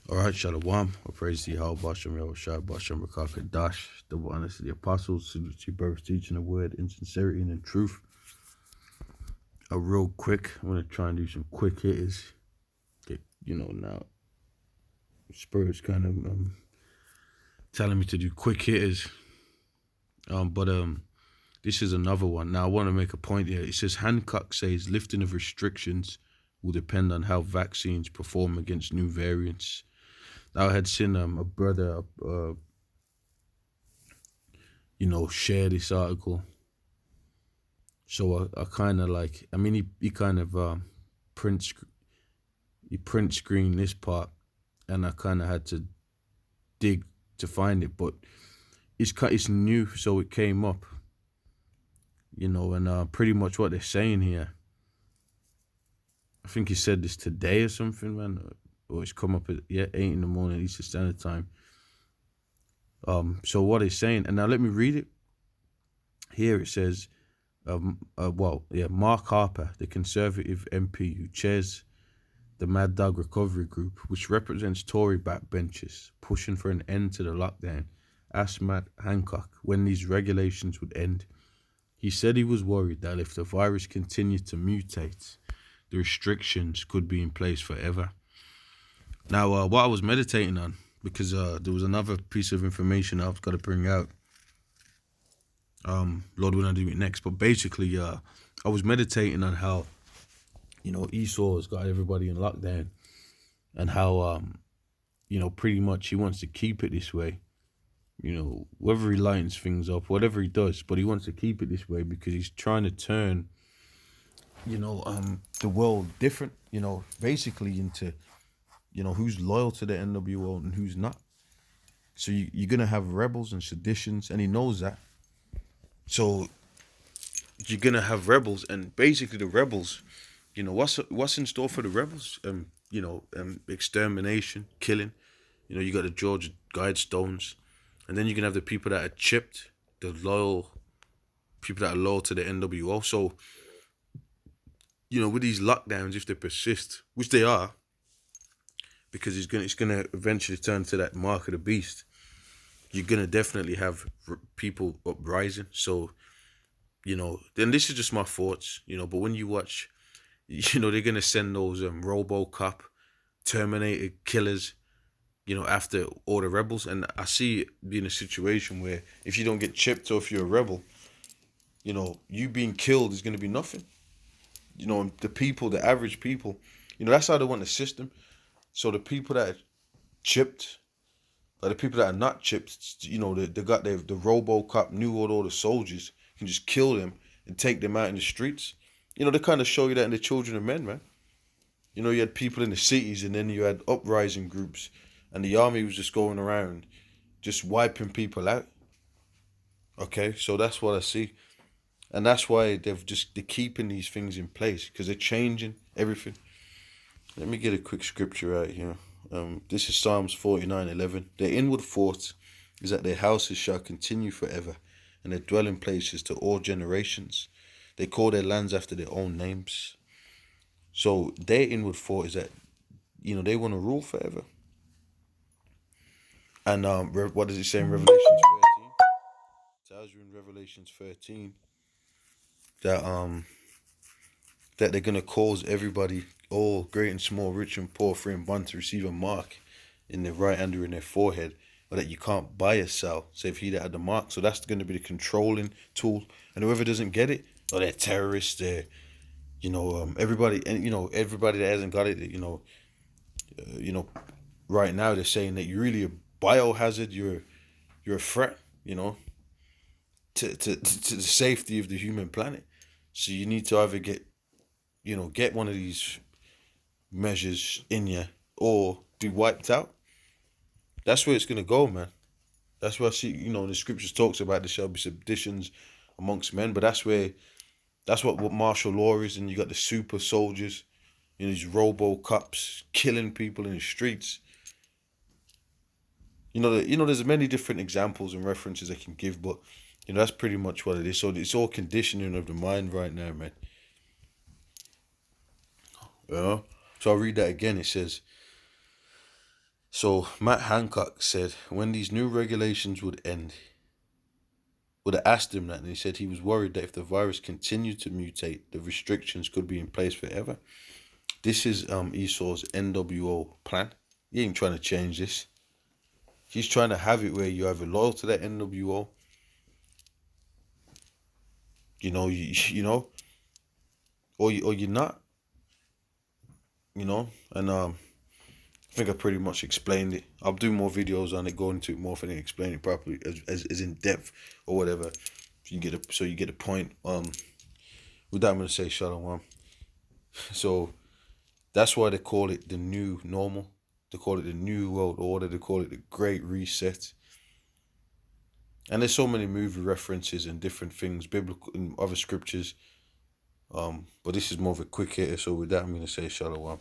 All right, Shalom. I praise the Yahweh Bashem Yahushua Bashem Rakaka Dash, the oneness of the apostles, salute to birth, teaching the word in sincerity and in truth. Real quick, I'm gonna try and do some quick hitters. Get, now Spurs kind of telling me to do quick hitters. But this is another one. Now I want to make a point here. It says Hancock says lifting of restrictions will depend on how vaccines perform against new variants. Now I had seen a brother share this article. So I kind of like, I mean, he kind of print screen this part, and I kind of had to dig to find it, but it's new, so it came up, and pretty much what they're saying here. I think he said this today or something, man, or it's come up at 8 in the morning Eastern Standard Time. So what he's saying, and now let me read it. Here it says, Mark Harper, the Conservative MP who chairs the Mad Dog Recovery Group, which represents Tory backbenchers pushing for an end to the lockdown, asked Matt Hancock when these regulations would end. He said he was worried that if the virus continued to mutate, the restrictions could be in place forever. Now, what I was meditating on, because there was another piece of information I've got to bring out. Lord, when I do it next, but basically, I was meditating on how, Esau has got everybody in lockdown, and how, pretty much he wants to keep it this way. Whether he lightens things up, whatever he does, but he wants to keep it this way because he's trying to turn, the world different, basically into, who's loyal to the NWO and who's not. So you're going to have rebels and seditions, and he knows that. So you're going to have rebels, and basically the rebels, what's in store for the rebels? Extermination, killing. You got the George Guidestones, and then you're going to have the people that are chipped, the loyal people that are loyal to the NWO. So, with these lockdowns, if they persist, which they are, because it's gonna eventually turn to that mark of the beast, you're gonna definitely have people uprising. So, then this is just my thoughts, but when you watch, they're gonna send those RoboCop, Terminator killers, after all the rebels, and I see it being a situation where if you don't get chipped or if you're a rebel, you being killed is gonna be nothing. The people, the average people, that's how they want the system. So the people that are chipped, like the people that are not chipped, they got the RoboCop New World Order soldiers can just kill them and take them out in the streets. They kind of show you that in the Children of Men, man. You had people in the cities, and then you had uprising groups, and the army was just going around, just wiping people out. Okay, so that's what I see. And that's why they're keeping these things in place, because they're changing everything. Let me get a quick scripture out here. This is Psalms 49:11. Their inward thought is that their houses shall continue forever, and their dwelling places to all generations. They call their lands after their own names. So their inward thought is that, they want to rule forever. And what does it say in Revelations 13? It tells you in Revelations 13 that that they're gonna cause everybody, all great and small, rich and poor, free and bond, to receive a mark in their right hand or in their forehead, or that you can't buy or sell, save he that had the mark. So that's going to be the controlling tool, and whoever doesn't get it, or they're terrorists, they're, everybody, and everybody that hasn't got it, right now they're saying that you're really a biohazard, you're a threat, to the safety of the human planet. So you need to either get one of these measures in you or be wiped out. That's where it's going to go, man. That's where I see, the scriptures talks about there shall be seditions amongst men, but that's what martial law is, and you got the super soldiers, these RoboCops killing people in the streets. There's many different examples and references I can give, but, that's pretty much what it is. So it's all conditioning of the mind right now, man. Yeah. So I'll read that again. It says, So Matt Hancock said when these new regulations would end, would have asked him that, and he said he was worried that if the virus continued to mutate, the restrictions could be in place forever. This is Esau's NWO plan. He ain't trying to change this. He's trying to have it where you're either loyal to that NWO, you know, or you're not, and I think I pretty much explained it. I'll do more videos on it, go into it more, and explain it properly, as in depth or whatever. So you get a point. With that, I'm gonna say shalom. So that's why they call it the new normal. They call it the new world order. They call it the Great Reset. And there's so many movie references and different things, biblical and other scriptures. But this is more of a quick hitter. So with that, I'm gonna say shalom.